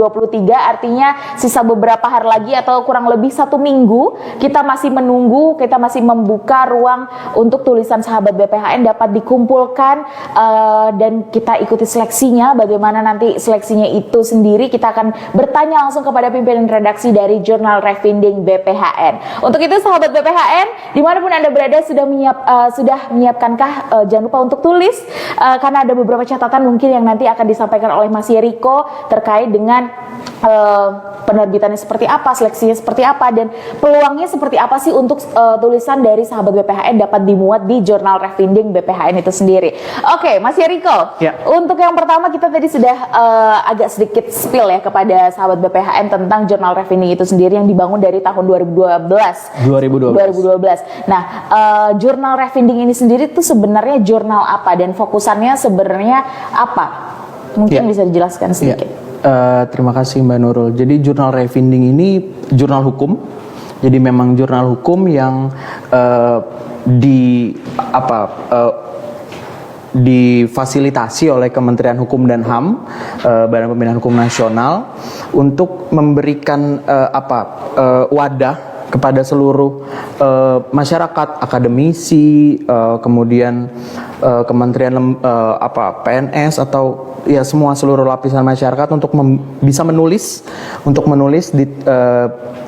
artinya sisa beberapa hari lagi atau kurang lebih 1 minggu kita masih menunggu, kita masih membuka ruang untuk tulisan sahabat BPHN dapat dikumpulkan dan kita ikuti seleksinya. Bagaimana nanti seleksinya itu sendiri kita akan bertanya langsung kepada pimpinan redaksi dari Jurnal Revinding BPHN. Untuk itu sahabat BPHN dimanapun Anda berada sudah menyiapkankah jangan lupa untuk tulis karena ada beberapa catatan mungkin yang nanti akan disampaikan oleh Mas Yeriko terkait dengan penerbitannya seperti apa, seleksinya seperti apa, dan peluangnya seperti apa sih untuk tulisan dari sahabat BPHN dapat dimuat di Jurnal Revinding BPHN itu sendiri. Oke, Mas Yeriko, untuk yang pertama kita tadi sudah agak sedikit spill ya kepada sahabat BPHN tentang Jurnal Revinding itu sendiri yang dibangun dari tahun 2012. Nah, Jurnal Revinding ini sendiri itu sebenarnya jurnal apa dan fokusannya sebenarnya apa? Mungkin bisa dijelaskan sedikit. Terima kasih Mbak Nurul. Jadi Jurnal Revinding ini jurnal hukum. Jadi memang jurnal hukum yang difasilitasi oleh Kementerian Hukum dan HAM, Badan Pembinaan Hukum Nasional, untuk memberikan wadah kepada seluruh masyarakat, akademisi, kemudian kementerian PNS atau ya seluruh lapisan masyarakat untuk bisa menulis di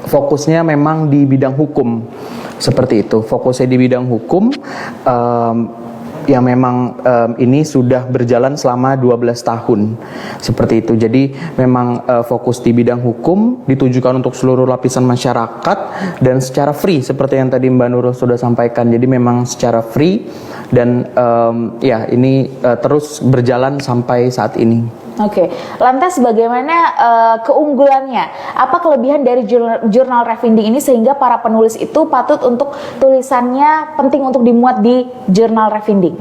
fokusnya memang di bidang hukum, seperti itu. Fokusnya di bidang hukum yang memang ini sudah berjalan selama 12 tahun seperti itu. Jadi memang fokus di bidang hukum, ditujukan untuk seluruh lapisan masyarakat dan secara free seperti yang tadi Mbak Nurul sudah sampaikan. Jadi memang secara free dan ini terus berjalan sampai saat ini. Oke, lantas bagaimana keunggulannya? Apa kelebihan dari Jurnal Revinding ini sehingga para penulis itu patut untuk tulisannya penting untuk dimuat di Jurnal Revinding?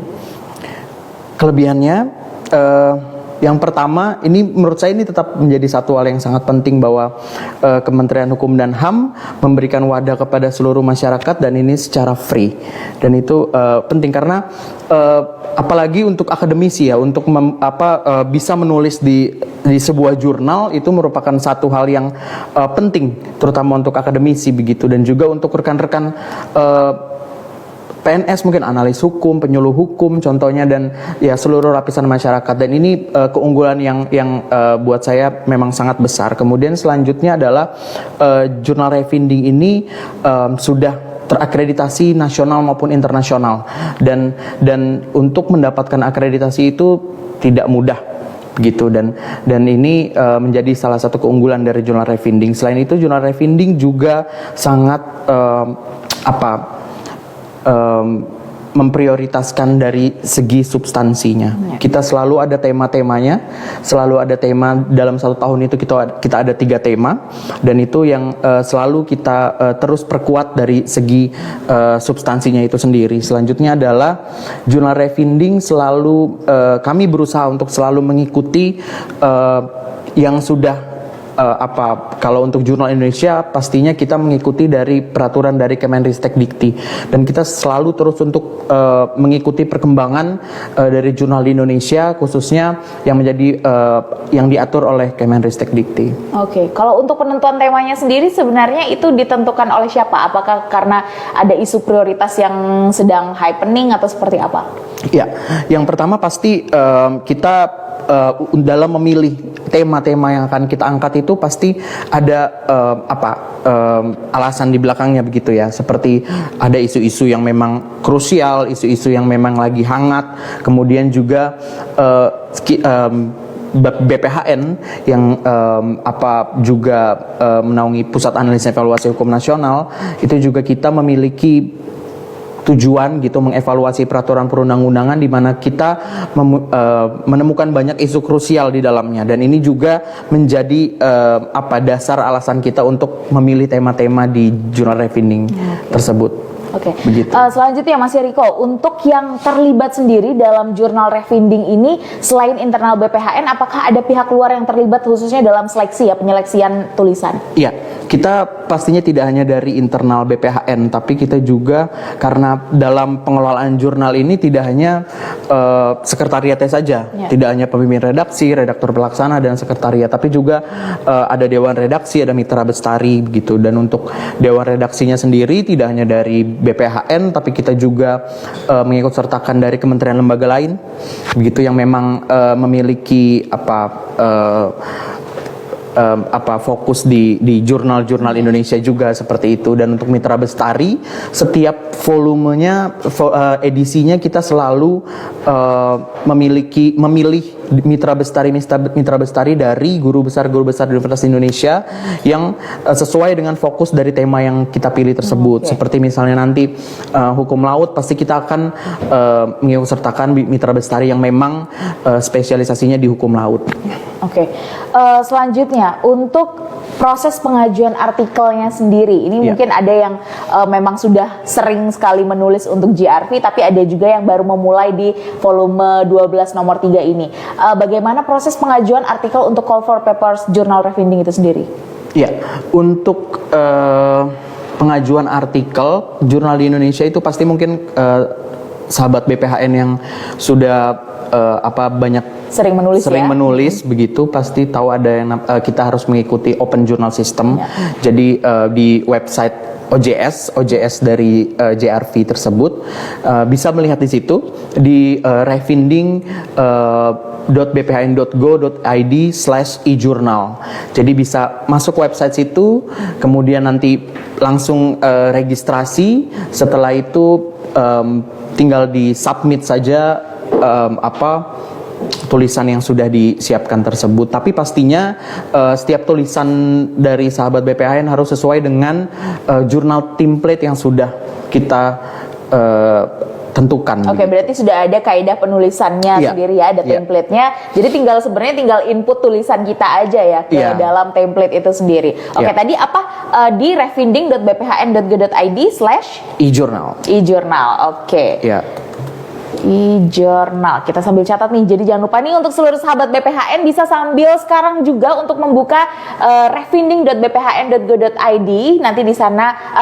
Kelebihannya, yang pertama, ini menurut saya ini tetap menjadi satu hal yang sangat penting bahwa Kementerian Hukum dan HAM memberikan wadah kepada seluruh masyarakat dan ini secara free. Dan itu penting karena apalagi untuk akademisi ya, untuk bisa menulis di sebuah jurnal itu merupakan satu hal yang penting, terutama untuk akademisi begitu, dan juga untuk rekan-rekan PNS mungkin analis hukum, penyuluh hukum contohnya, dan ya seluruh lapisan masyarakat. Dan ini keunggulan yang buat saya memang sangat besar. Kemudian selanjutnya adalah Jurnal Revinding ini sudah terakreditasi nasional maupun internasional, dan untuk mendapatkan akreditasi itu tidak mudah begitu, dan ini menjadi salah satu keunggulan dari Jurnal Revinding. Selain itu Jurnal Revinding juga sangat memprioritaskan dari segi substansinya. Kita selalu ada tema-temanya, selalu ada tema dalam satu tahun itu kita ada 3 tema, dan itu yang selalu kita terus perkuat dari segi substansinya itu sendiri. Selanjutnya adalah Jurnal Revinding selalu kami berusaha untuk selalu mengikuti yang sudah kalau untuk jurnal Indonesia pastinya kita mengikuti dari peraturan dari Kemenristek-Dikti, dan kita selalu terus untuk mengikuti perkembangan dari jurnal di Indonesia khususnya yang menjadi yang diatur oleh Kemenristek-Dikti. Oke, kalau untuk penentuan temanya sendiri sebenarnya itu ditentukan oleh siapa? Apakah karena ada isu prioritas yang sedang happening atau seperti apa? Ya, yang pertama pasti kita dalam memilih tema-tema yang akan kita angkat itu pasti ada alasan di belakangnya begitu ya, seperti ada isu-isu yang memang krusial, isu-isu yang memang lagi hangat, kemudian juga BPHN yang juga menaungi Pusat Analisis Evaluasi Hukum Nasional, itu juga kita memiliki tujuan gitu mengevaluasi peraturan perundang-undangan di mana kita menemukan banyak isu krusial di dalamnya, dan ini juga menjadi dasar alasan kita untuk memilih tema-tema di Jurnal Revinding tersebut. Oke. Selanjutnya Mas Yeriko, untuk yang terlibat sendiri dalam Jurnal Revinding ini selain internal BPHN, apakah ada pihak luar yang terlibat khususnya dalam seleksi ya, penyeleksian tulisan? Iya. kita pastinya tidak hanya dari internal BPHN, tapi kita juga karena dalam pengelolaan jurnal ini tidak hanya sekretariatnya saja, tidak hanya pemimpin redaksi, redaktur pelaksana dan sekretariat, tapi juga ada dewan redaksi, ada mitra bestari begitu. Dan untuk dewan redaksinya sendiri tidak hanya dari BPHN, tapi kita juga mengikut sertakan dari kementerian lembaga lain begitu yang memang memiliki fokus di jurnal-jurnal Indonesia juga seperti itu. Dan untuk mitra bestari setiap volumenya edisinya kita selalu memilih mitra bestari dari guru besar di Universitas Indonesia yang sesuai dengan fokus dari tema yang kita pilih tersebut. Seperti misalnya nanti hukum laut, pasti kita akan mengikut sertakan mitra bestari yang memang spesialisasinya di hukum laut. Selanjutnya untuk proses pengajuan artikelnya sendiri, ini mungkin ada yang memang sudah sering sekali menulis untuk JRV, tapi ada juga yang baru memulai di volume 12 nomor 3 ini. Bagaimana proses pengajuan artikel untuk call for papers jurnal Revinding itu sendiri? Ya, untuk pengajuan artikel jurnal di Indonesia itu pasti mungkin sahabat BPHN yang sudah banyak sering menulis begitu pasti tahu ada yang kita harus mengikuti Open Journal System. Jadi di website OJS dari JRV tersebut bisa melihat di situ di revinding.bphn.go.id/e-journal. Jadi bisa masuk website situ, kemudian nanti langsung registrasi. Setelah itu tinggal di submit saja tulisan yang sudah disiapkan tersebut. Tapi pastinya setiap tulisan dari sahabat BPHN harus sesuai dengan jurnal template yang sudah kita tentukan. Berarti sudah ada kaidah penulisannya sendiri ya, ada template-nya. Jadi sebenarnya tinggal input tulisan kita aja ya ke dalam template itu sendiri. Tadi apa di revinding.bphn.go.id/e-journal. E-journal. Kita sambil catat nih. Jadi jangan lupa nih untuk seluruh sahabat BPHN bisa sambil sekarang juga untuk membuka revinding.bphn.go.id. Nanti di sana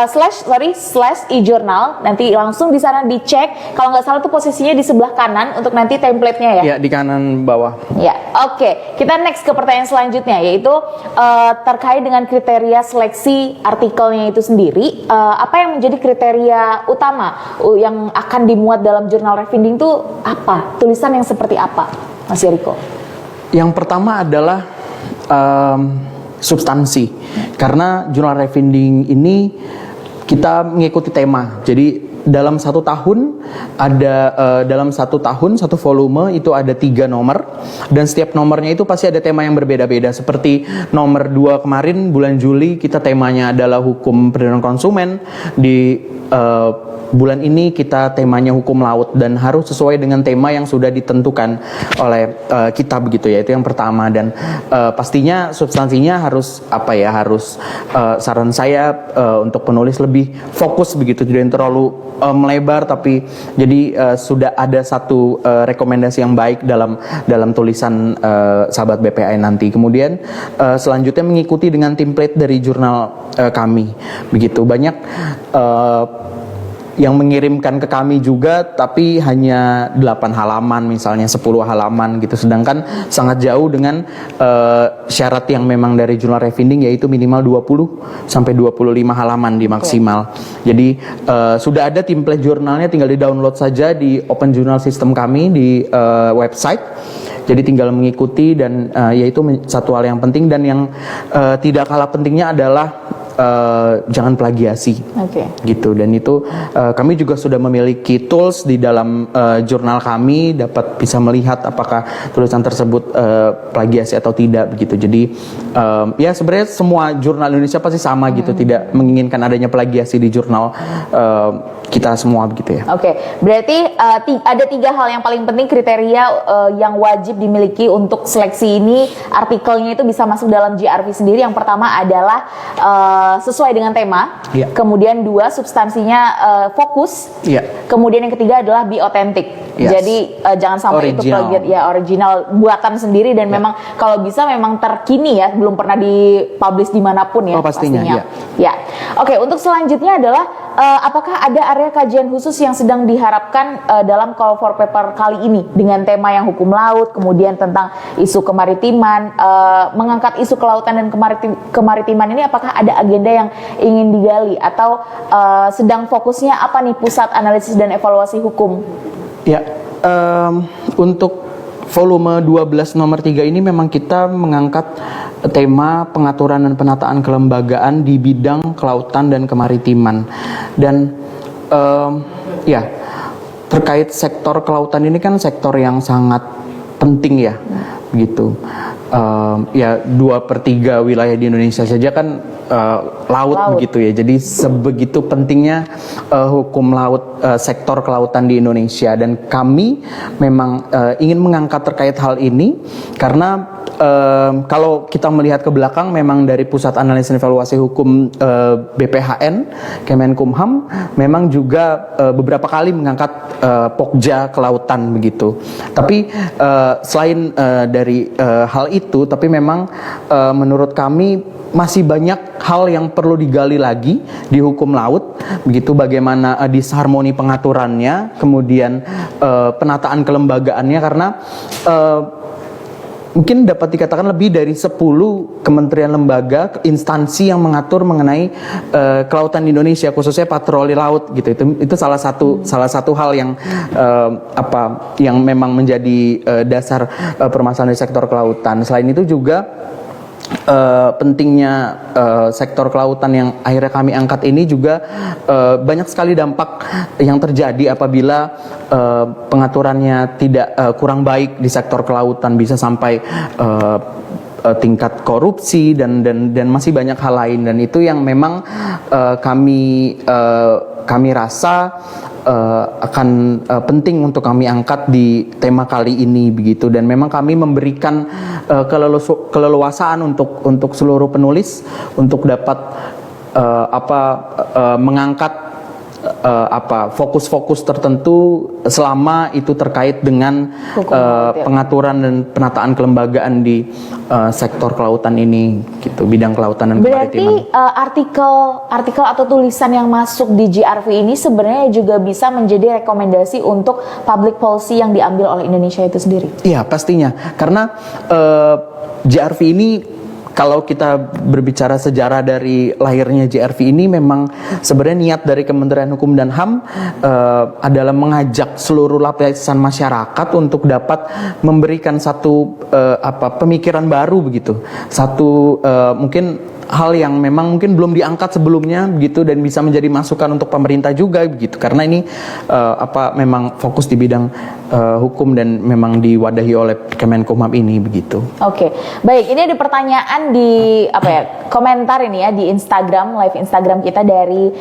/e-journal. Nanti langsung di sana dicek. Kalau nggak salah tuh posisinya di sebelah kanan untuk nanti template-nya ya. Ya, di kanan bawah. Kita next ke pertanyaan selanjutnya, yaitu terkait dengan kriteria seleksi artikelnya itu sendiri. Apa yang menjadi kriteria utama yang akan dimuat dalam jurnal Revinding itu apa? Tulisan yang seperti apa, Mas Yeriko? Yang pertama adalah substansi. Karena jurnal Revinding ini kita mengikuti tema. Jadi dalam satu tahun satu volume itu ada 3 nomor, dan setiap nomornya itu pasti ada tema yang berbeda-beda. Seperti nomor 2 kemarin bulan Juli kita temanya adalah hukum perlindungan konsumen. Di bulan ini kita temanya hukum laut, dan harus sesuai dengan tema yang sudah ditentukan oleh kita begitu ya. Itu yang pertama. Dan pastinya substansinya harus saran saya untuk penulis lebih fokus begitu, tidak terlalu melebar, tapi jadi sudah ada satu rekomendasi yang baik dalam tulisan sahabat BPHN nanti. Kemudian selanjutnya mengikuti dengan template dari jurnal kami begitu. Banyak yang mengirimkan ke kami juga, tapi hanya 8 halaman misalnya, 10 halaman gitu. Sedangkan sangat jauh dengan syarat yang memang dari jurnal Revinding, yaitu minimal 20 sampai 25 halaman di maksimal. Jadi sudah ada template jurnalnya, tinggal di-download saja di Open Journal System kami di website. Jadi tinggal mengikuti, dan yaitu satu hal yang penting, dan yang tidak kalah pentingnya adalah jangan plagiasi, gitu. Dan itu kami juga sudah memiliki tools di dalam jurnal kami, dapat bisa melihat apakah tulisan tersebut plagiasi atau tidak, begitu. Jadi ya sebenarnya semua jurnal Indonesia pasti sama gitu, tidak menginginkan adanya plagiasi di jurnal kita semua, begitu ya. Berarti ada 3 hal yang paling penting, kriteria yang wajib dimiliki untuk seleksi ini artikelnya itu bisa masuk dalam JRV sendiri. Yang pertama adalah sesuai dengan tema. Iya. Kemudian 2, substansinya fokus. Iya. Kemudian yang ketiga adalah be authentic. Yes. Jadi jangan sampai itu Original. plagiat, ya original buatan sendiri dan memang kalau bisa memang terkini ya, belum pernah dipublish dimanapun ya. Oh, pastinya, iya. Ya. Oke, untuk selanjutnya adalah apakah ada area kajian khusus yang sedang diharapkan dalam call for paper kali ini dengan tema yang hukum laut, kemudian tentang isu kemaritiman, mengangkat isu kelautan dan kemaritiman ini, apakah ada agenda yang ingin digali atau sedang fokusnya apa nih pusat analisis dan evaluasi hukum? Ya, untuk volume 12 nomor 3 ini memang kita mengangkat tema pengaturan dan penataan kelembagaan di bidang kelautan dan kemaritiman. Dan ya, terkait sektor kelautan ini kan sektor yang sangat penting ya, begitu. Ya 2/3 wilayah di Indonesia saja kan laut begitu ya. Jadi sebegitu pentingnya hukum laut, sektor kelautan di Indonesia, dan kami memang ingin mengangkat terkait hal ini karena kalau kita melihat ke belakang, memang dari Pusat Analisis dan Evaluasi Hukum BPHN Kemenkumham memang juga beberapa kali mengangkat Pokja kelautan begitu. Tapi selain dari hal itu, tapi memang menurut kami masih banyak hal yang perlu digali lagi di hukum laut, begitu, bagaimana disharmoni pengaturannya, kemudian penataan kelembagaannya, karena mungkin dapat dikatakan lebih dari 10 kementerian lembaga, instansi yang mengatur mengenai kelautan di Indonesia, khususnya patroli laut gitu. Itu salah satu hal yang yang memang menjadi dasar permasalahan di sektor kelautan. Selain itu juga pentingnya sektor kelautan yang akhirnya kami angkat ini juga banyak sekali dampak yang terjadi apabila pengaturannya tidak kurang baik di sektor kelautan, bisa sampai tingkat korupsi dan masih banyak hal lain, dan itu yang memang kami rasa akan penting untuk kami angkat di tema kali ini begitu. Dan memang kami memberikan keleluasaan untuk seluruh penulis untuk dapat mengangkat fokus-fokus tertentu selama itu terkait dengan pengaturan dan penataan kelembagaan di sektor kelautan ini gitu, bidang kelautan dan kemaritiman. Berarti artikel atau tulisan yang masuk di JRV ini sebenarnya juga bisa menjadi rekomendasi untuk public policy yang diambil oleh Indonesia itu sendiri. Iya, pastinya, karena JRV ini, kalau kita berbicara sejarah dari lahirnya JRV ini, memang sebenarnya niat dari Kementerian Hukum dan HAM adalah mengajak seluruh lapisan masyarakat untuk dapat memberikan satu pemikiran baru begitu, satu mungkin hal yang memang mungkin belum diangkat sebelumnya begitu, dan bisa menjadi masukan untuk pemerintah juga begitu, karena ini memang fokus di bidang hukum dan memang diwadahi oleh Kemenkumham ini begitu. Oke, baik, ini ada pertanyaan di komentar ini ya di Instagram, live Instagram kita dari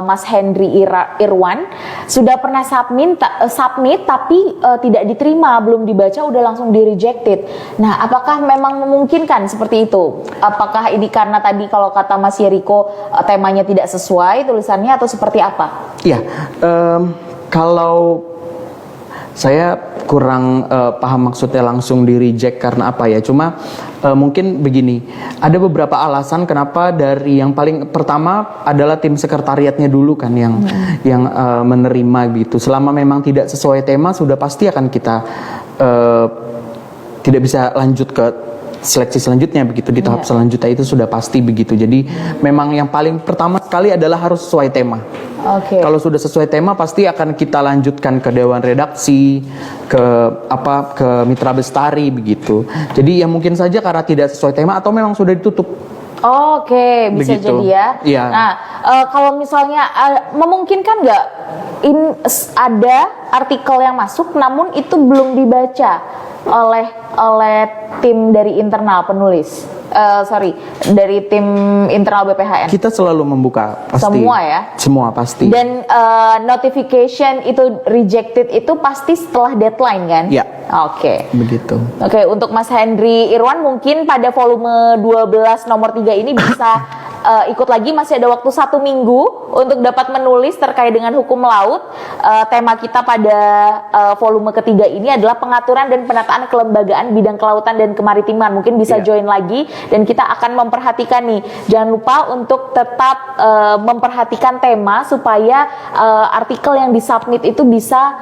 Mas Henry Irwan. Sudah pernah submit tapi tidak diterima, belum dibaca udah langsung di rejected. Nah, apakah memang memungkinkan seperti itu? Apakah ini karena tadi kalau kata Mas Yeriko temanya tidak sesuai tulisannya, atau seperti apa? Iya, kalau saya kurang paham maksudnya langsung di reject karena apa ya. Cuma mungkin begini, ada beberapa alasan kenapa. Dari yang paling pertama adalah tim sekretariatnya dulu kan yang menerima gitu. Selama memang tidak sesuai tema, sudah pasti akan kita tidak bisa lanjut ke seleksi selanjutnya begitu, di tahap selanjutnya itu sudah pasti begitu. Jadi memang yang paling pertama sekali adalah harus sesuai tema. Kalau sudah sesuai tema, pasti akan kita lanjutkan ke dewan redaksi, ke mitra bestari begitu. Jadi ya mungkin saja karena tidak sesuai tema atau memang sudah ditutup. Bisa begitu. jadi ya. Iya. Nah, kalau misalnya memungkinkan nggak ada artikel yang masuk namun itu belum dibaca oleh tim dari internal penulis, dari tim internal BPHN. Kita selalu membuka pasti. Semua ya? Semua pasti. Dan notification itu rejected itu pasti setelah deadline kan? Ya. Begitu. Untuk Mas Henry Irwan mungkin pada volume 12 nomor 3 ini bisa ikut lagi, masih ada waktu 1 minggu untuk dapat menulis terkait dengan hukum laut. Tema kita pada volume ketiga ini adalah pengaturan dan penataan kelembagaan bidang kelautan dan kemaritiman. Mungkin bisa join lagi dan kita akan memperhatikan nih. Jangan lupa untuk tetap memperhatikan tema supaya artikel yang disubmit itu bisa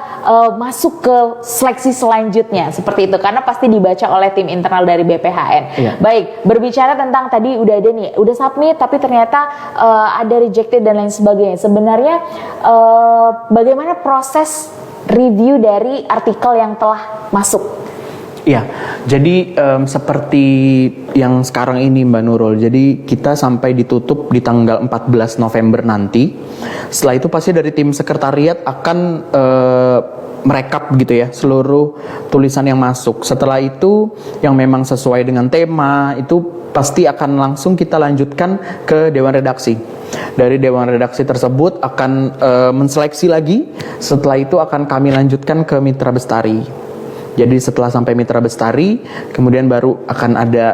masuk ke seleksi selanjutnya seperti itu, karena pasti dibaca oleh tim internal dari BPHN. Baik, berbicara tentang tadi udah ada nih, udah submit tapi ternyata ada rejected dan lain sebagainya. Sebenarnya bagaimana proses review dari artikel yang telah masuk? Ya, jadi seperti yang sekarang ini Mbak Nurul, jadi kita sampai ditutup di tanggal 14 November nanti. Setelah itu pasti dari tim sekretariat akan merekap gitu ya seluruh tulisan yang masuk. Setelah itu yang memang sesuai dengan tema itu pasti akan langsung kita lanjutkan ke Dewan Redaksi. Dari Dewan Redaksi tersebut akan menseleksi lagi. Setelah itu akan kami lanjutkan ke Mitra Bestari. Jadi setelah sampai Mitra Bestari, kemudian baru akan ada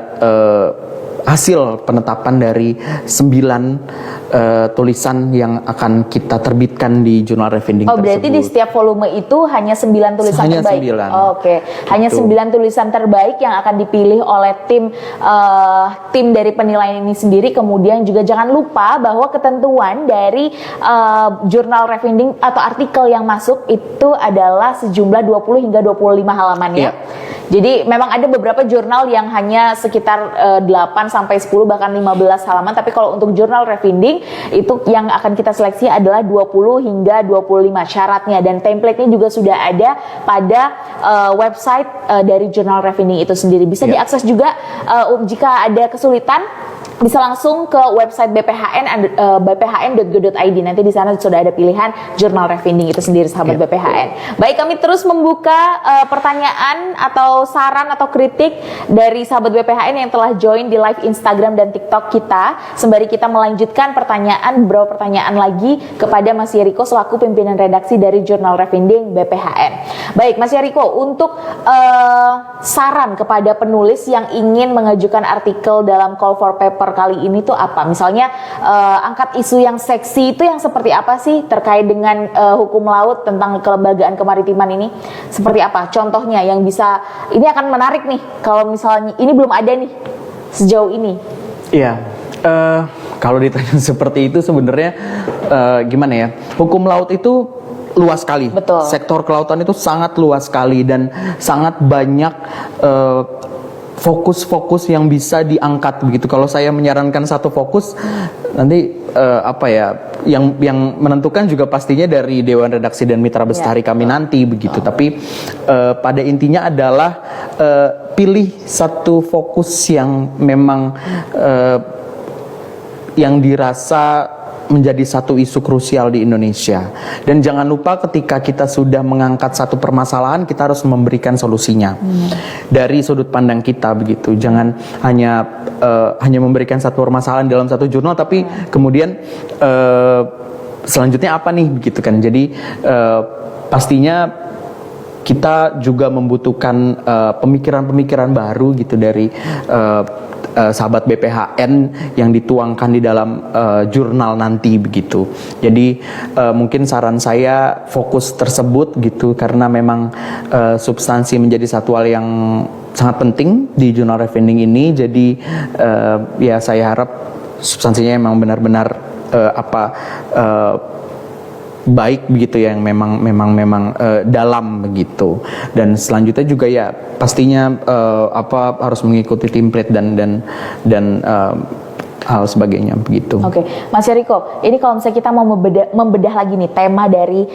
hasil penetapan dari 9 tulisan yang akan kita terbitkan di Jurnal Refindig tersebut. Berarti di setiap volume itu hanya 9 tulisan hanya terbaik? 9. Oke. Hanya 9 tulisan terbaik yang akan dipilih oleh tim dari penilaian ini sendiri. Kemudian juga jangan lupa bahwa ketentuan dari Jurnal Refindig atau artikel yang masuk itu adalah sejumlah 20 hingga 25 halamannya. Jadi memang ada beberapa jurnal yang hanya sekitar 8 sampai 10 bahkan 15 halaman, tapi kalau untuk Jurnal Refindig itu yang akan kita seleksi adalah 20 hingga 25 syaratnya, dan template-nya juga sudah ada pada website dari Jurnal Refindig itu sendiri. Bisa diakses juga jika ada kesulitan bisa langsung ke website BPHN bphn.go.id. Nanti di sana sudah ada pilihan Jurnal Refindig itu sendiri, sahabat BPHN. Baik, kami terus membuka pertanyaan atau saran atau kritik dari sahabat BPHN yang telah join di live Instagram dan TikTok kita. Sembari kita melanjutkan beberapa pertanyaan lagi kepada Mas Yeriko selaku pimpinan redaksi dari Jurnal Refindig BPHN. Baik, Mas Yeriko, untuk saran kepada penulis yang ingin mengajukan artikel dalam call for paper kali ini tuh apa? Misalnya angkat isu yang seksi itu yang seperti apa sih terkait dengan hukum laut tentang kelembagaan kemaritiman ini? Seperti apa? Contohnya yang bisa, ini akan menarik nih kalau misalnya ini belum ada nih sejauh ini. Iya, kalau ditanya seperti itu sebenarnya gimana ya? Hukum laut itu luas sekali. Betul. Sektor kelautan itu sangat luas sekali dan sangat banyak fokus-fokus yang bisa diangkat begitu. Kalau saya menyarankan satu fokus, nanti yang menentukan juga pastinya dari Dewan Redaksi dan Mitra Bestari kami nanti begitu. Tapi pada intinya adalah pilih satu fokus yang memang yang dirasa menjadi satu isu krusial di Indonesia. Dan jangan lupa ketika kita sudah mengangkat satu permasalahan, kita harus memberikan solusinya dari sudut pandang kita begitu. Jangan hanya memberikan satu permasalahan dalam satu jurnal, tapi kemudian selanjutnya apa nih begitu kan. Jadi pastinya kita juga membutuhkan pemikiran-pemikiran baru gitu dari sahabat BPHN yang dituangkan di dalam jurnal nanti begitu. Jadi mungkin saran saya fokus tersebut gitu, karena memang substansi menjadi satu hal yang sangat penting di Jurnal Refindig ini. Jadi ya saya harap substansinya memang benar-benar baik begitu ya, yang memang dalam begitu. Dan selanjutnya juga ya pastinya harus mengikuti template dan hal sebagainya begitu. Oke, Mas Yeriko, ini kalau misalnya kita mau membedah lagi nih tema dari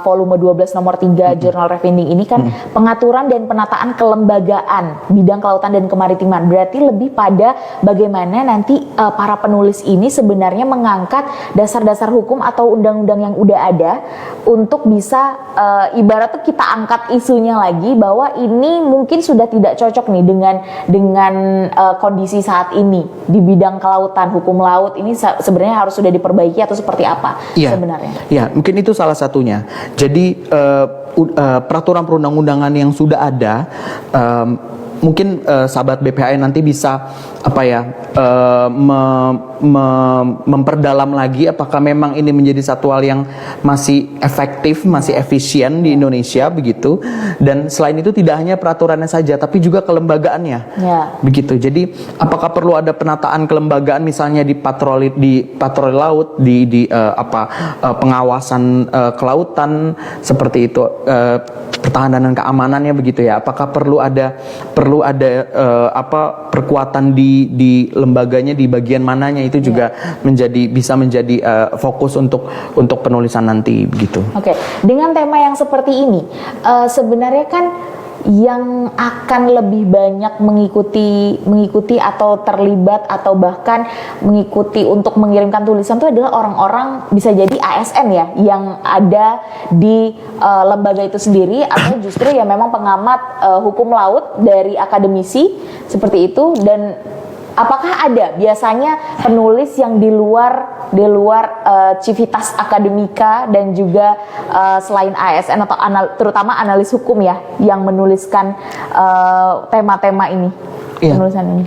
volume 12 nomor 3 Jurnal Refindig ini kan pengaturan dan penataan kelembagaan bidang kelautan dan kemaritiman. Berarti lebih pada bagaimana nanti para penulis ini sebenarnya mengangkat dasar-dasar hukum atau undang-undang yang udah ada untuk bisa ibarat tuh kita angkat isunya lagi bahwa ini mungkin sudah tidak cocok nih dengan kondisi saat ini di bidang kelautan, hukum laut ini sebenarnya harus sudah diperbaiki atau seperti apa sebenarnya? Ya, mungkin itu salah satunya. Jadi peraturan perundang-undangan yang sudah ada mungkin sahabat BPHN nanti bisa apa ya memperdalam lagi apakah memang ini menjadi satu hal yang masih efektif, masih efisien di Indonesia begitu. Dan selain itu tidak hanya peraturannya saja tapi juga kelembagaannya. Begitu. Jadi apakah perlu ada penataan kelembagaan misalnya di patroli laut, di pengawasan kelautan seperti itu, pertahanan dan keamanannya begitu ya. Apakah perlu ada perkuatan di lembaganya di bagian mananya itu juga bisa menjadi fokus untuk penulisan nanti begitu. Oke. Dengan tema yang seperti ini sebenarnya kan yang akan lebih banyak mengikuti atau terlibat atau bahkan mengikuti untuk mengirimkan tulisan itu adalah orang-orang bisa jadi ASN ya yang ada di lembaga itu sendiri atau justru ya memang pengamat hukum laut dari akademisi seperti itu. Dan apakah ada biasanya penulis yang di luar civitas akademika dan juga selain ASN atau terutama analis hukum ya yang menuliskan tema-tema ini, penulisan ini?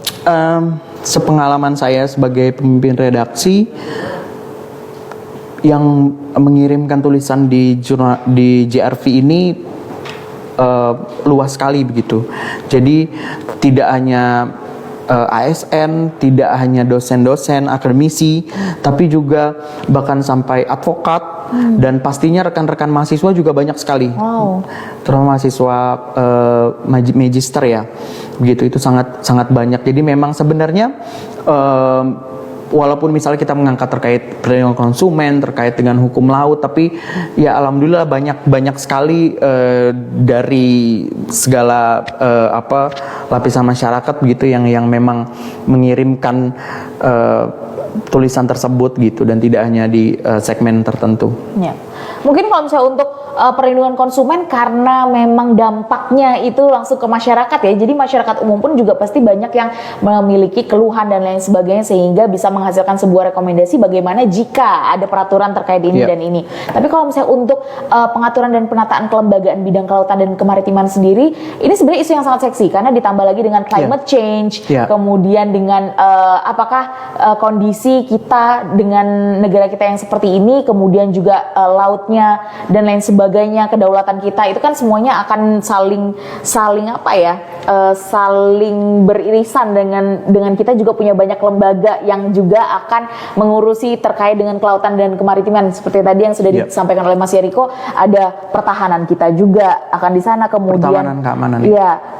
Sepengalaman saya sebagai pemimpin redaksi yang mengirimkan tulisan di JRV ini luas sekali begitu. Jadi tidak hanya ASN, tidak hanya dosen-dosen, akademisi, tapi juga bahkan sampai advokat dan pastinya rekan-rekan mahasiswa juga banyak sekali. Terutama mahasiswa magister ya, begitu itu sangat banyak. Jadi memang sebenarnya walaupun misalnya kita mengangkat terkait perlindungan konsumen, terkait dengan hukum laut, tapi ya alhamdulillah banyak sekali dari segala lapisan masyarakat begitu yang memang mengirimkan tulisan tersebut gitu dan tidak hanya di segmen tertentu. Ya. Mungkin kalau misalnya untuk perlindungan konsumen karena memang dampaknya itu langsung ke masyarakat ya. Jadi masyarakat umum pun juga pasti banyak yang memiliki keluhan dan lain sebagainya sehingga bisa menghasilkan sebuah rekomendasi bagaimana jika ada peraturan terkait ini dan ini. Tapi kalau misalnya untuk pengaturan dan penataan kelembagaan bidang kelautan dan kemaritiman sendiri, ini sebenarnya isu yang sangat seksi karena ditambah lagi dengan climate change, kemudian dengan apakah kondisi kita dengan negara kita yang seperti ini, kemudian juga lautnya dan lain sebagainya, kedaulatan kita itu kan semuanya akan saling beririsan dengan kita juga punya banyak lembaga yang juga akan mengurusi terkait dengan kelautan dan kemaritiman seperti tadi yang sudah disampaikan oleh Mas Yeriko. Ada pertahanan kita juga akan di sana, kemudian pertahanan keamanan.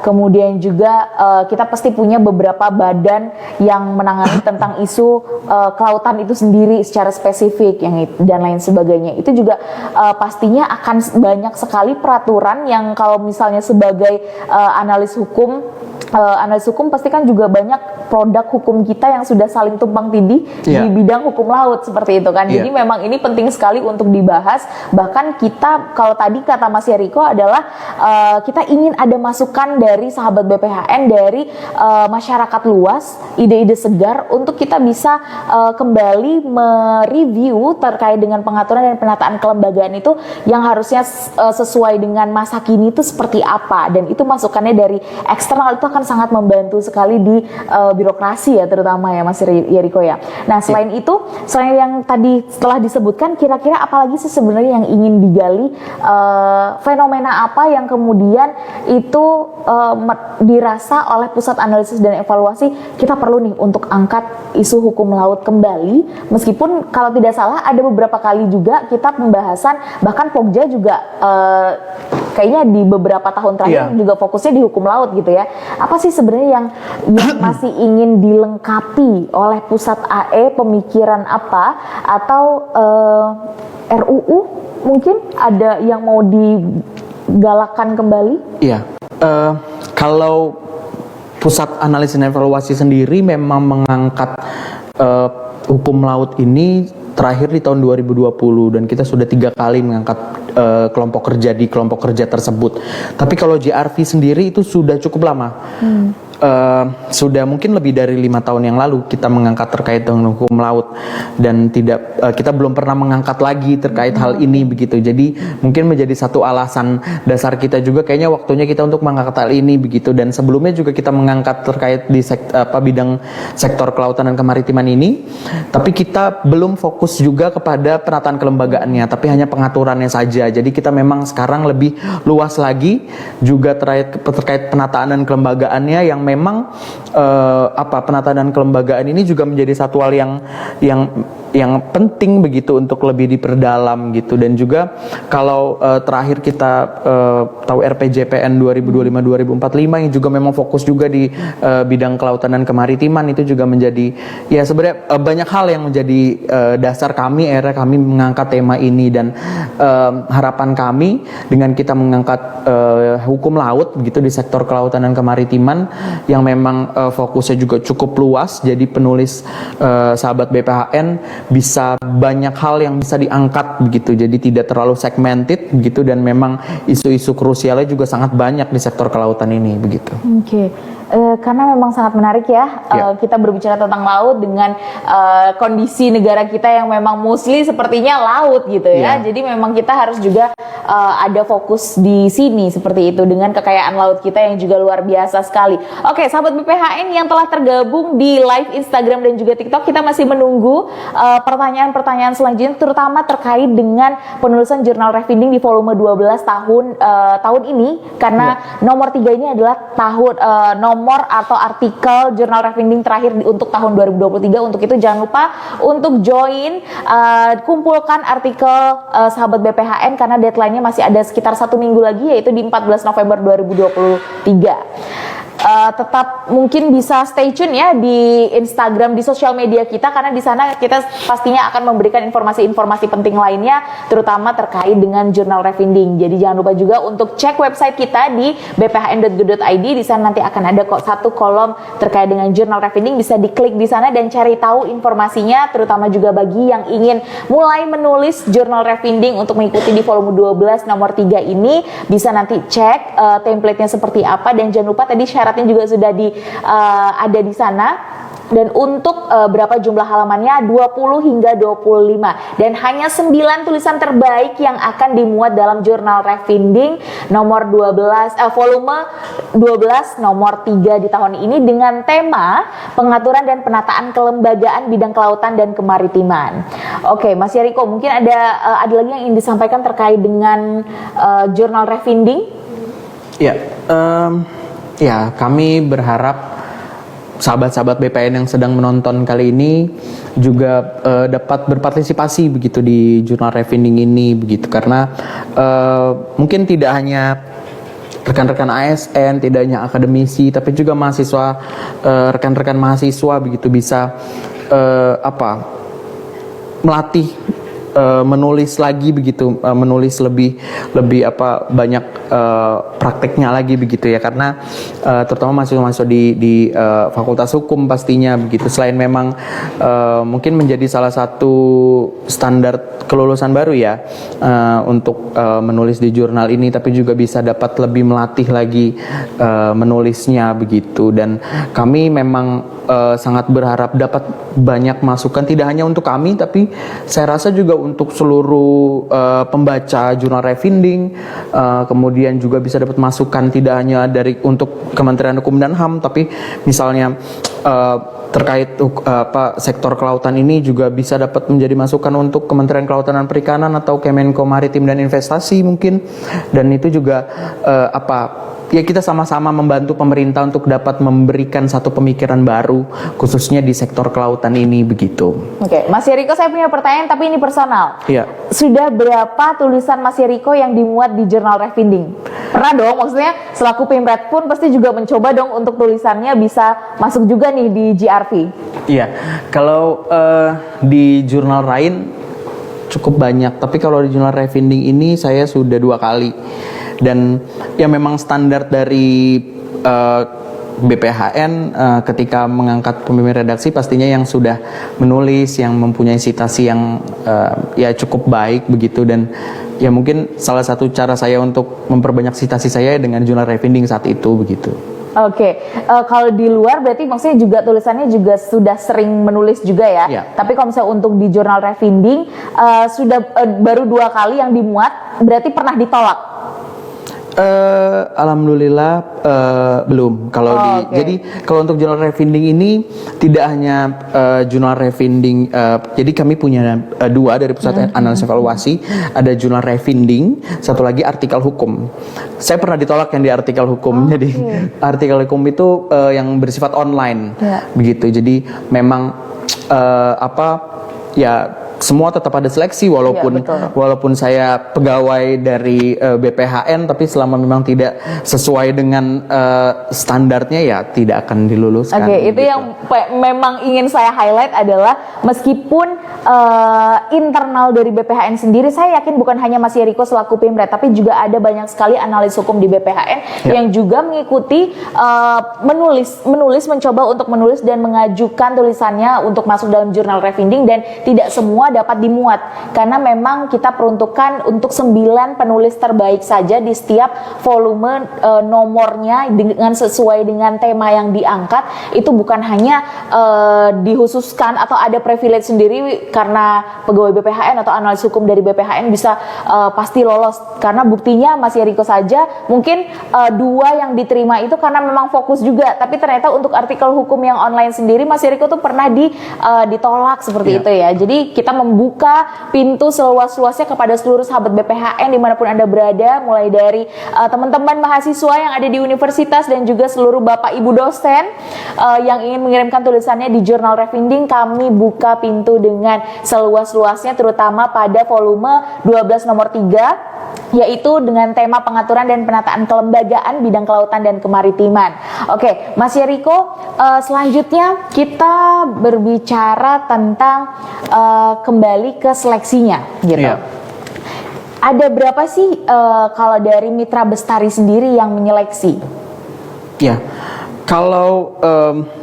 Kemudian juga kita pasti punya beberapa badan yang menangani tentang isu kelautan itu sendiri secara spesifik dan lain sebagainya. Itu juga pastinya akan banyak sekali peraturan yang kalau misalnya sebagai analis hukum pasti kan juga banyak produk hukum kita yang sudah saling tumpang tindih di bidang hukum laut seperti itu kan. Jadi memang ini penting sekali untuk dibahas. Bahkan kita kalau tadi kata Mas Yeriko adalah kita ingin ada masukan dari sahabat BPHN, dari masyarakat luas, ide-ide segar untuk kita bisa kembali mereview terkait dengan pengaturan dan penataan kelembagaan itu yang harusnya sesuai dengan masa kini itu seperti apa, dan itu masukannya dari eksternal itu akan sangat membantu sekali di birokrasi ya, terutama ya Mas Yeriko ya. Nah selain itu, selain yang tadi setelah disebutkan, kira-kira apalagi sih sebenarnya yang ingin digali, fenomena apa yang kemudian itu dirasa oleh Pusat Analisis dan Evaluasi kita perlu nih untuk angkat isu hukum laut kembali, meskipun kalau tidak salah ada beberapa kali juga kita pembahasan, bahkan Pogja juga kayaknya di beberapa tahun terakhir juga fokusnya di hukum laut gitu ya. Apa sih sebenarnya yang masih ingin dilengkapi oleh Pusat AE, pemikiran apa, atau RUU mungkin ada yang mau digalakkan kembali? Iya, kalau Pusat Analisis dan Evaluasi sendiri memang mengangkat hukum laut ini terakhir di tahun 2020 dan kita sudah 3 kali mengangkat kelompok kerja di kelompok kerja tersebut. Tapi kalau JRV sendiri itu sudah cukup lama. sudah mungkin lebih dari 5 tahun yang lalu kita mengangkat terkait dengan hukum laut, dan kita belum pernah mengangkat lagi terkait hal ini begitu. Jadi mungkin menjadi satu alasan dasar kita juga kayaknya waktunya kita untuk mengangkat hal ini begitu. Dan sebelumnya juga kita mengangkat terkait di bidang sektor kelautan dan kemaritiman ini, tapi kita belum fokus juga kepada penataan kelembagaannya, tapi hanya pengaturannya saja. Jadi kita memang sekarang lebih luas lagi juga terkait penataan dan kelembagaannya, yang memang penataan dan kelembagaan ini juga menjadi satu hal yang penting begitu untuk lebih diperdalam gitu. Dan juga kalau terakhir kita tahu RPJPN 2025-2045 yang juga memang fokus juga di bidang kelautan dan kemaritiman, itu juga menjadi ya sebenarnya banyak hal yang menjadi dasar kami akhirnya kami mengangkat tema ini. Dan harapan kami dengan kita mengangkat hukum laut begitu di sektor kelautan dan kemaritiman yang memang fokusnya juga cukup luas, jadi penulis sahabat BPHN bisa banyak hal yang bisa diangkat begitu, jadi tidak terlalu segmented begitu, dan memang isu-isu krusialnya juga sangat banyak di sektor kelautan ini begitu. Oke. Karena memang sangat menarik ya, kita berbicara tentang laut dengan kondisi negara kita yang memang mostly sepertinya laut gitu ya. Jadi memang kita harus juga ada fokus di sini seperti itu dengan kekayaan laut kita yang juga luar biasa sekali. Oke, sahabat BPHN yang telah tergabung di live Instagram dan juga TikTok, kita masih menunggu pertanyaan-pertanyaan selanjutnya, terutama terkait dengan penulisan jurnal referendum di volume 12 tahun ini, karena nomor 3 ini adalah nomor atau artikel jurnal referendum terakhir untuk tahun 2023. Untuk itu jangan lupa untuk join, kumpulkan artikel sahabat BPHN karena deadline-nya masih ada sekitar 1 minggu lagi, yaitu di 14 November 2023. Tetap mungkin bisa stay tune ya di Instagram, di sosial media kita, karena di sana kita pastinya akan memberikan informasi-informasi penting lainnya, terutama terkait dengan jurnal referendum. Jadi jangan lupa juga untuk cek website kita di bphn.go.id. Di sana nanti akan ada satu kolom terkait dengan jurnal referendum, bisa diklik di sana dan cari tahu informasinya, terutama juga bagi yang ingin mulai menulis jurnal referendum untuk mengikuti di volume 12 nomor 3 ini, bisa nanti cek template-nya seperti apa. Dan jangan lupa tadi syaratnya juga sudah ada di sana. Dan untuk berapa jumlah halamannya? 20 hingga 25. Dan hanya 9 tulisan terbaik yang akan dimuat dalam jurnal referendum nomor 12 volume 12 nomor 3 di tahun ini, dengan tema pengaturan dan penataan kelembagaan bidang kelautan dan kemaritiman. Oke, Mas Yeriko, mungkin ada lagi yang ingin disampaikan terkait dengan jurnal referendum? Ya, kami berharap sahabat-sahabat BPN yang sedang menonton kali ini juga dapat berpartisipasi begitu di jurnal referendum ini begitu, karena mungkin tidak hanya rekan-rekan ASN, tidak hanya akademisi, tapi juga mahasiswa, rekan-rekan mahasiswa begitu bisa melatih menulis lagi begitu, menulis lebih banyak prakteknya lagi begitu ya, karena terutama mahasiswa di Fakultas Hukum pastinya begitu, selain memang mungkin menjadi salah satu standar kelulusan baru ya untuk menulis di jurnal ini, tapi juga bisa dapat lebih melatih lagi menulisnya begitu. Dan kami memang sangat berharap dapat banyak masukan, tidak hanya untuk kami, tapi saya rasa juga untuk seluruh pembaca jurnal referendum, kemudian juga bisa dapat masukan tidak hanya untuk Kementerian Hukum dan HAM, tapi misalnya terkait sektor kelautan ini juga bisa dapat menjadi masukan untuk Kementerian Kelautan dan Perikanan atau Kemenko Maritim dan Investasi mungkin. Dan itu juga ya kita sama-sama membantu pemerintah untuk dapat memberikan satu pemikiran baru khususnya di sektor kelautan ini begitu. Oke, Mas Yeriko, saya punya pertanyaan tapi ini personal. Iya. Sudah berapa tulisan Mas Yeriko yang dimuat di jurnal referendum? Pernah dong, maksudnya selaku Pimret pun pasti juga mencoba dong untuk tulisannya bisa masuk juga nih di GRV. Iya, kalau di jurnal lain cukup banyak, tapi kalau di jurnal referendum ini saya sudah 2 kali. Dan ya memang standar dari BPHN ketika mengangkat pemimpin redaksi pastinya yang sudah menulis, yang mempunyai citasi yang ya cukup baik begitu. Dan ya mungkin salah satu cara saya untuk memperbanyak citasi saya dengan jurnal referendum saat itu begitu. Oke, kalau di luar berarti maksudnya juga tulisannya juga sudah sering menulis juga ya. Iya. Tapi kalau misalnya untuk di jurnal Revinding sudah baru 2 kali yang dimuat, berarti pernah ditolak. Alhamdulillah belum. Kalau oke. jadi kalau untuk jurnal Revinding ini tidak hanya jurnal Revinding. Jadi kami punya 2 dari pusat analisis evaluasi. Ada jurnal Revinding, satu lagi artikel hukum. Saya pernah ditolak yang di artikel hukum. Jadi artikel hukum itu yang bersifat online, begitu. Jadi memang semua tetap ada seleksi walaupun saya pegawai dari BPHN, tapi selama memang tidak sesuai dengan standarnya ya tidak akan diluluskan. Oke, itu gitu. yang memang ingin saya highlight adalah meskipun internal dari BPHN sendiri, saya yakin bukan hanya Mas Yeriko selaku Pimret, tapi juga ada banyak sekali analis hukum di BPHN yang juga mengikuti mencoba untuk menulis dan mengajukan tulisannya untuk masuk dalam jurnal Revinding, dan tidak semua dapat dimuat karena memang kita peruntukkan untuk 9 penulis terbaik saja di setiap volume, nomornya dengan sesuai dengan tema yang diangkat. Itu bukan hanya dikhususkan atau ada privilege sendiri karena pegawai BPHN atau analis hukum dari BPHN bisa pasti lolos, karena buktinya Mas Yeriko saja mungkin 2 yang diterima itu karena memang fokus juga, tapi ternyata untuk artikel hukum yang online sendiri Mas Yeriko tuh pernah ditolak seperti itu ya. Jadi kita membuka pintu seluas-luasnya kepada seluruh sahabat BPHN dimanapun Anda berada, mulai dari teman-teman mahasiswa yang ada di universitas dan juga seluruh Bapak Ibu dosen yang ingin mengirimkan tulisannya di jurnal Revinding. Kami buka pintu dengan seluas-luasnya, terutama pada volume 12 nomor 3, yaitu dengan tema pengaturan dan penataan kelembagaan bidang kelautan dan kemaritiman. Oke, Mas Yeriko, selanjutnya kita berbicara tentang kembali ke seleksinya, gitu. Iya. Ada berapa sih kalau dari Mitra Bestari sendiri yang menyeleksi? Ya, kalau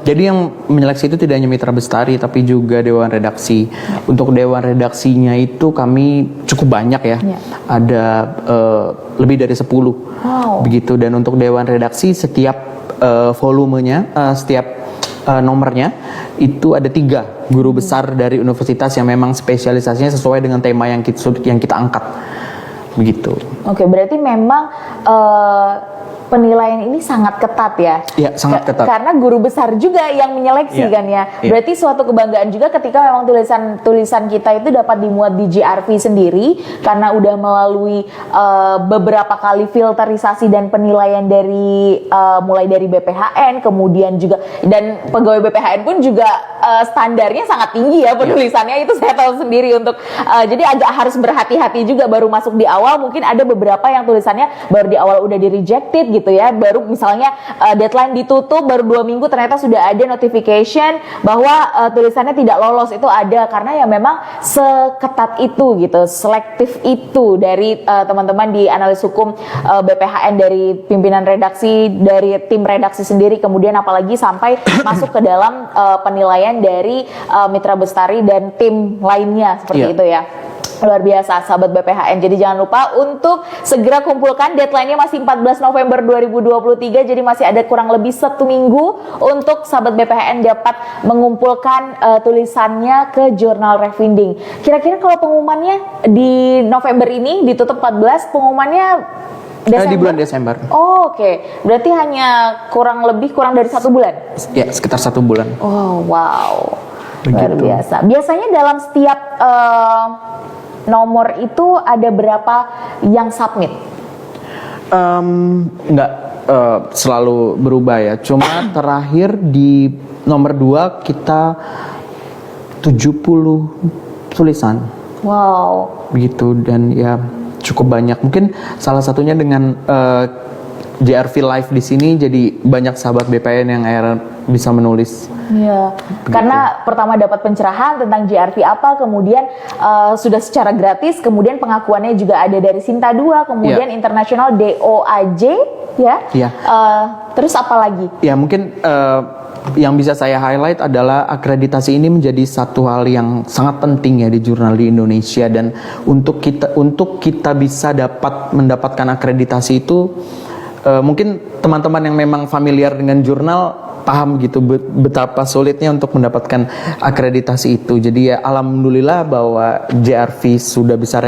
jadi yang menyeleksi itu tidak hanya Mitra Bestari tapi juga Dewan Redaksi. Untuk Dewan Redaksinya itu kami cukup banyak ya. Ada lebih dari 10. Begitu. Dan untuk Dewan Redaksi setiap volumenya, setiap nomornya itu ada 3 guru besar dari universitas yang memang spesialisasinya sesuai dengan tema yang kita angkat. Begitu. Oke, berarti memang penilaian ini sangat ketat ya? Iya, sangat ketat. Karena guru besar juga yang menyeleksi kan ya. Berarti suatu kebanggaan juga ketika memang tulisan kita itu dapat dimuat di JRV sendiri, karena udah melalui beberapa kali filterisasi dan penilaian dari mulai dari BPHN, kemudian juga dan pegawai BPHN pun juga standarnya sangat tinggi ya penulisannya. Itu saya tahu sendiri untuk jadi agak harus berhati-hati juga baru masuk di awal. Mungkin ada beberapa yang tulisannya baru di awal udah di rejected gitu ya, baru misalnya deadline ditutup baru 2 minggu ternyata sudah ada notification bahwa tulisannya tidak lolos. Itu ada karena ya memang seketat itu gitu, selektif itu dari teman-teman di analis hukum BPHN, dari pimpinan redaksi, dari tim redaksi sendiri, kemudian apalagi sampai masuk ke dalam penilaian dari Mitra Bestari dan tim lainnya seperti itu ya. Luar biasa sahabat BPHN. Jadi jangan lupa untuk segera kumpulkan, deadline-nya masih 14 November 2023. Jadi masih ada kurang lebih 1 minggu untuk sahabat BPHN dapat mengumpulkan tulisannya ke jurnal Revinding. Kira-kira kalau pengumumannya di November ini ditutup 14, pengumumannya Desember? Di bulan Desember. Oh, oke. Berarti hanya kurang dari 1 bulan? Ya, sekitar 1 bulan. Oh, wow. Luar Begitu. biasa. Biasanya dalam setiap nomor itu ada berapa yang submit? Enggak selalu berubah ya. Cuma terakhir di nomor 2 kita 70 tulisan. Wow. Begitu, dan ya cukup banyak. Mungkin salah satunya dengan JRV Live di sini, jadi banyak sahabat BPN yang akhirnya bisa menulis. Iya, karena pertama dapat pencerahan tentang JRV apa, kemudian sudah secara gratis, kemudian pengakuannya juga ada dari Sinta 2, kemudian internasional DOAJ, ya. Terus apa lagi? Ya mungkin yang bisa saya highlight adalah akreditasi ini menjadi satu hal yang sangat penting ya di jurnal di Indonesia, dan untuk kita bisa mendapatkan akreditasi itu mungkin teman-teman yang memang familiar dengan jurnal paham gitu betapa sulitnya untuk mendapatkan akreditasi itu. Jadi ya alhamdulillah bahwa JRV sudah bisa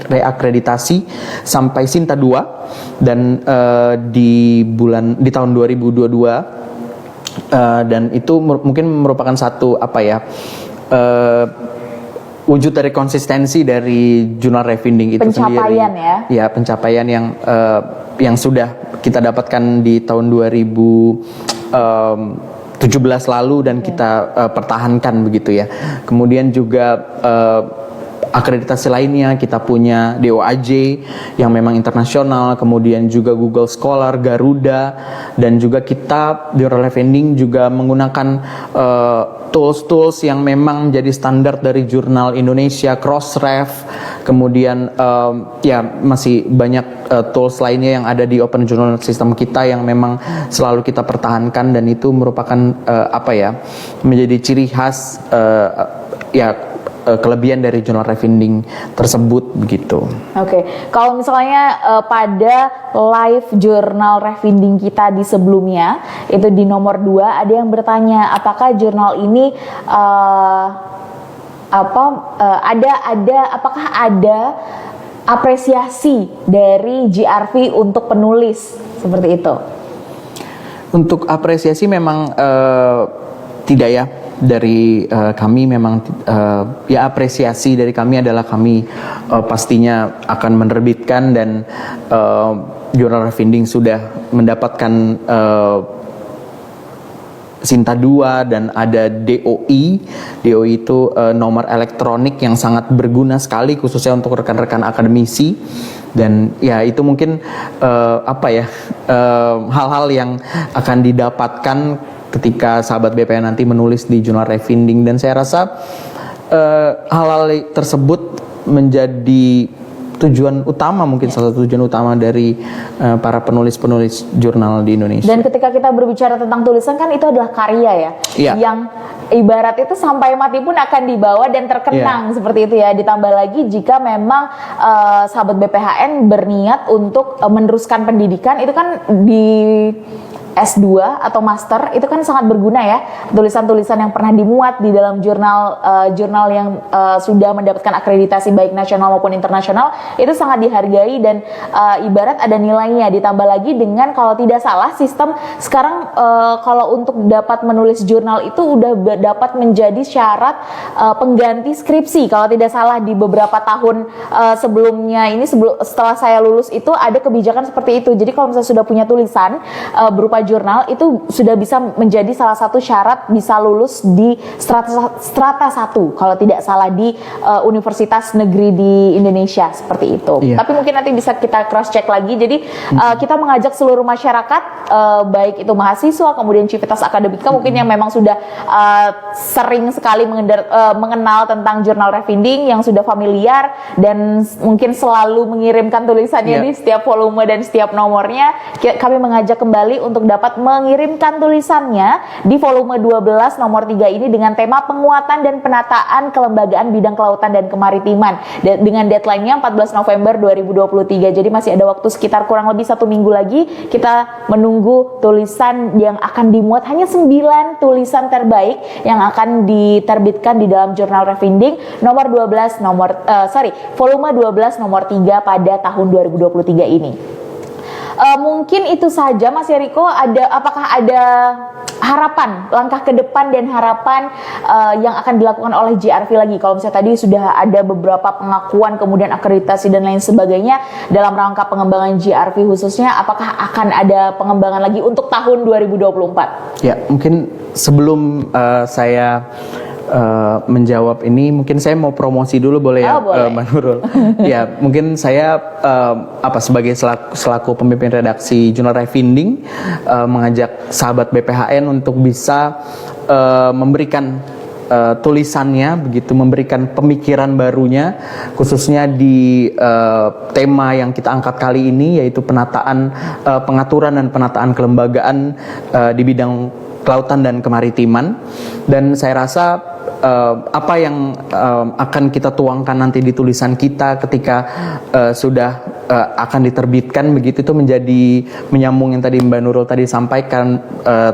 reakreditasi sampai Sinta 2 dan di tahun 2022 dan itu mungkin merupakan satu wujud dari konsistensi dari jurnal Revinding itu pencapaian sendiri. Ya, pencapaian yang sudah kita dapatkan di tahun 2017 lalu dan kita pertahankan begitu ya. Kemudian juga akreditasi lainnya kita punya DOAJ yang memang internasional, kemudian juga Google Scholar, Garuda, dan juga kita di Jurnal Revinding juga menggunakan tools-tools yang memang jadi standar dari jurnal Indonesia, Crossref, kemudian ya masih banyak tools lainnya yang ada di Open Journal System kita yang memang selalu kita pertahankan, dan itu merupakan menjadi ciri khas kelebihan dari jurnal Revinding tersebut begitu. Oke. Kalau misalnya pada live jurnal Revinding kita di sebelumnya itu di nomor 2 ada yang bertanya apakah jurnal ini apakah ada apresiasi dari JRV untuk penulis seperti itu? Untuk apresiasi memang tidak ya. Dari kami memang apresiasi dari kami adalah kami pastinya akan menerbitkan, dan jurnal Revinding sudah mendapatkan Sinta 2 dan ada DOI. DOI itu nomor elektronik yang sangat berguna sekali khususnya untuk rekan-rekan akademisi, dan ya itu mungkin hal-hal yang akan didapatkan ketika sahabat BPH nanti menulis di jurnal Revinding, dan saya rasa hal-hal tersebut menjadi tujuan utama, mungkin salah satu tujuan utama dari para penulis-penulis jurnal di Indonesia. Dan ketika kita berbicara tentang tulisan kan itu adalah karya ya, yang ibarat itu sampai mati pun akan dibawa dan terkenang seperti itu ya. Ditambah lagi jika memang sahabat BPHN berniat untuk meneruskan pendidikan, itu kan di S2 atau master itu kan sangat berguna ya, tulisan-tulisan yang pernah dimuat di dalam jurnal yang sudah mendapatkan akreditasi baik nasional maupun internasional itu sangat dihargai dan ibarat ada nilainya. Ditambah lagi dengan kalau tidak salah sistem sekarang kalau untuk dapat menulis jurnal itu udah dapat menjadi syarat pengganti skripsi kalau tidak salah di beberapa tahun sebelumnya ini, setelah saya lulus itu ada kebijakan seperti itu. Jadi kalau misalnya sudah punya tulisan berupa jurnal itu sudah bisa menjadi salah satu syarat bisa lulus di strata 1 kalau tidak salah di universitas negeri di Indonesia seperti itu. Tapi mungkin nanti bisa kita cross check lagi. Jadi kita mengajak seluruh masyarakat baik itu mahasiswa kemudian civitas akademika mungkin yang memang sudah sering sekali mengenal tentang jurnal Revinding, yang sudah familiar dan mungkin selalu mengirimkan tulisannya di setiap volume dan setiap nomornya. Kami mengajak kembali untuk dapat mengirimkan tulisannya di volume 12 nomor 3 ini dengan tema penguatan dan penataan kelembagaan bidang kelautan dan kemaritiman dengan deadline-nya 14 November 2023. Jadi masih ada waktu sekitar kurang lebih 1 minggu lagi kita menunggu tulisan yang akan dimuat, hanya 9 tulisan terbaik yang akan diterbitkan di dalam jurnal Revinding nomor 12 volume 12 nomor 3 pada tahun 2023 ini. Mungkin itu saja Mas Yeriko. Apakah ada harapan, langkah ke depan dan harapan yang akan dilakukan oleh JRV lagi? Kalau misalnya tadi sudah ada beberapa pengakuan kemudian akreditasi dan lain sebagainya dalam rangka pengembangan JRV khususnya, apakah akan ada pengembangan lagi untuk tahun 2024? Ya, mungkin sebelum saya menjawab ini, mungkin saya mau promosi dulu boleh ya, Mbak Nurul? Ya, mungkin saya sebagai selaku pemimpin redaksi jurnal Revinding mengajak sahabat BPHN untuk bisa memberikan tulisannya begitu, memberikan pemikiran barunya khususnya di tema yang kita angkat kali ini, yaitu pengaturan dan penataan kelembagaan di bidang kelautan dan kemaritiman. Dan saya rasa apa yang akan kita tuangkan nanti di tulisan kita ketika sudah akan diterbitkan begitu, itu menjadi menyambung yang tadi Mbak Nurul tadi sampaikan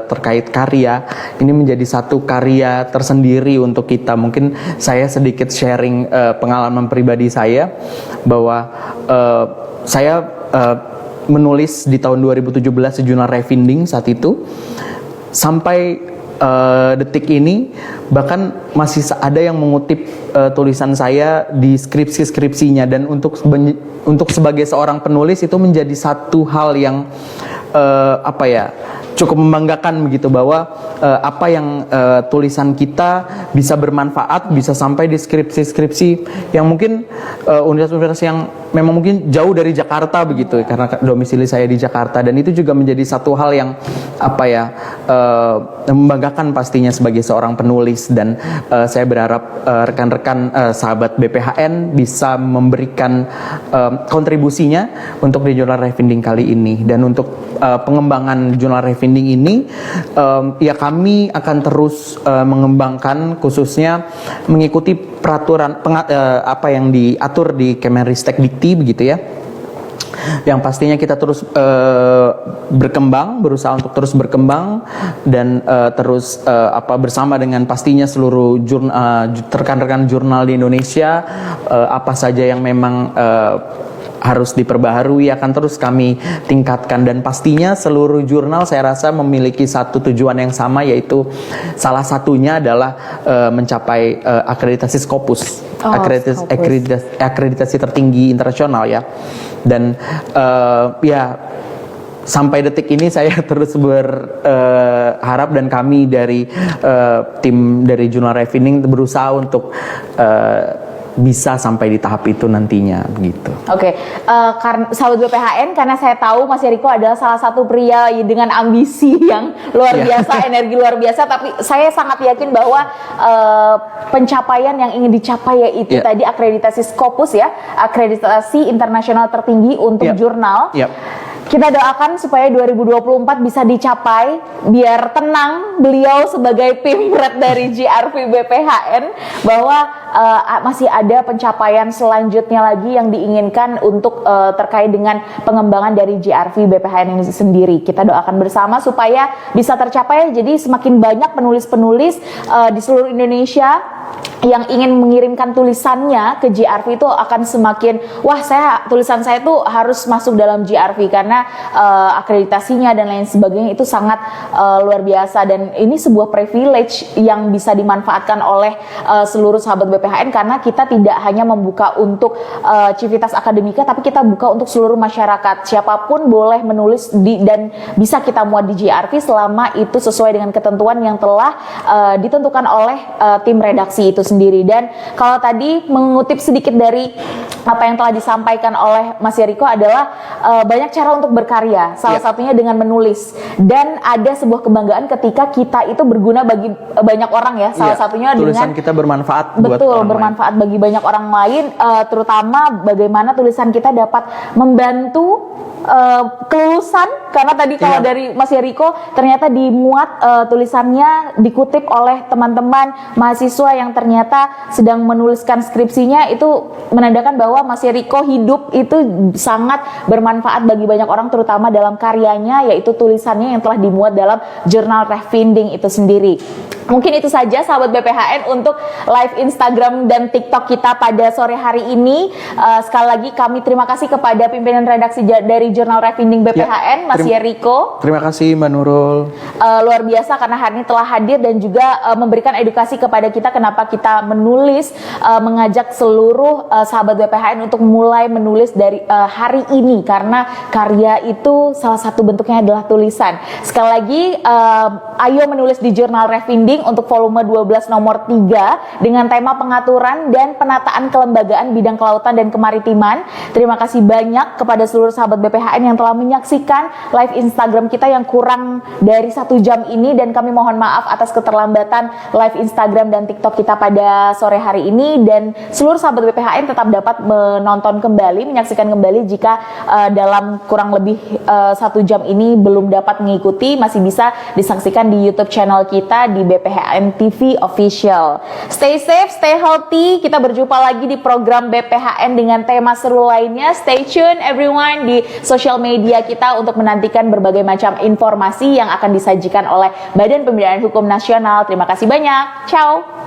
terkait karya. Ini menjadi satu karya tersendiri untuk kita. Mungkin saya sedikit sharing pengalaman pribadi saya bahwa saya menulis di tahun 2017 di jurnal Revinding saat itu, sampai detik ini bahkan masih ada yang mengutip tulisan saya di skripsinya, dan untuk sebagai seorang penulis itu menjadi satu hal yang cukup membanggakan begitu, bahwa apa yang tulisan kita bisa bermanfaat, bisa sampai di skripsi yang mungkin universitas-universitas yang memang mungkin jauh dari Jakarta begitu, karena domisili saya di Jakarta, dan itu juga menjadi satu hal yang membanggakan pastinya sebagai seorang penulis. Dan saya berharap rekan-rekan sahabat BPHN bisa memberikan kontribusinya untuk di jurnal Revinding kali ini. Dan untuk pengembangan jurnal Revinding ini, ya kami akan terus mengembangkan, khususnya mengikuti peraturan apa yang diatur di Kemenristek Dikti begitu ya. Yang pastinya kita terus berkembang, berusaha untuk terus berkembang, dan terus bersama dengan pastinya seluruh rekan-rekan jurnal di Indonesia, apa saja yang memang harus diperbaharui akan terus kami tingkatkan. Dan pastinya seluruh jurnal saya rasa memiliki satu tujuan yang sama, yaitu salah satunya adalah mencapai akreditasi Scopus, akreditasi tertinggi internasional ya. Dan sampai detik ini saya terus berharap, dan kami dari tim dari jurnal Revinding berusaha untuk bisa sampai di tahap itu nantinya begitu. Oke, karena sahabat BPHN, karena saya tahu Mas Yeriko adalah salah satu pria dengan ambisi yang luar biasa, energi luar biasa, tapi saya sangat yakin bahwa pencapaian yang ingin dicapai yaitu tadi akreditasi Scopus ya, akreditasi internasional tertinggi untuk jurnal. Kita doakan supaya 2024 bisa dicapai, biar tenang beliau sebagai pimret dari JRV BPHN bahwa masih ada pencapaian selanjutnya lagi yang diinginkan untuk terkait dengan pengembangan dari JRV BPHN ini sendiri. Kita doakan bersama supaya bisa tercapai, jadi semakin banyak penulis-penulis di seluruh Indonesia yang ingin mengirimkan tulisannya ke JRV itu akan semakin, wah tulisan saya tuh harus masuk dalam JRV karena akreditasinya dan lain sebagainya itu sangat luar biasa. Dan ini sebuah privilege yang bisa dimanfaatkan oleh seluruh sahabat BPHN, karena kita tidak hanya membuka untuk civitas akademika, tapi kita buka untuk seluruh masyarakat. Siapapun boleh menulis dan bisa kita muat di JRV selama itu sesuai dengan ketentuan yang telah ditentukan oleh tim redaksi itu sendiri. Dan kalau tadi mengutip sedikit dari apa yang telah disampaikan oleh Mas Yeriko adalah banyak cara untuk berkarya, salah satunya dengan menulis, dan ada sebuah kebanggaan ketika kita itu berguna bagi banyak orang ya, salah satunya tulisan dengan kita bermanfaat buat betul orang bermanfaat lain. Bagi banyak orang lain, terutama bagaimana tulisan kita dapat membantu kelulusan, karena tadi kalau dari Mas Yeriko ternyata dimuat tulisannya dikutip oleh teman-teman mahasiswa yang ternyata sedang menuliskan skripsinya, itu menandakan bahwa Mas Yeriko hidup itu sangat bermanfaat bagi banyak orang, terutama dalam karyanya yaitu tulisannya yang telah dimuat dalam jurnal Revinding itu sendiri. Mungkin itu saja sahabat BPHN untuk live Instagram dan TikTok kita pada sore hari ini. Sekali lagi kami terima kasih kepada pimpinan redaksi dari Jurnal Revinding BPHN, Mas Yeriko. Terima kasih Mbak Nurul. Luar biasa karena hari ini telah hadir dan juga memberikan edukasi kepada kita kenapa kita menulis, mengajak seluruh sahabat BPHN untuk mulai menulis dari hari ini, karena karya itu salah satu bentuknya adalah tulisan. Sekali lagi, ayo menulis di Jurnal Revinding untuk volume 12 nomor 3 dengan tema pengaturan dan penataan kelembagaan bidang kelautan dan kemaritiman. Terima kasih banyak kepada seluruh sahabat BPHN yang telah menyaksikan live Instagram kita yang kurang dari 1 jam ini, dan kami mohon maaf atas keterlambatan live Instagram dan TikTok kita kita pada sore hari ini, dan seluruh sahabat BPHN tetap dapat menonton kembali, menyaksikan kembali jika dalam kurang lebih 1 jam ini belum dapat mengikuti, masih bisa disaksikan di YouTube channel kita di BPHN TV Official. Stay safe, stay healthy. Kita berjumpa lagi di program BPHN dengan tema seru lainnya. Stay tune everyone di sosial media kita untuk menantikan berbagai macam informasi yang akan disajikan oleh Badan Pembinaan Hukum Nasional. Terima kasih banyak. Ciao.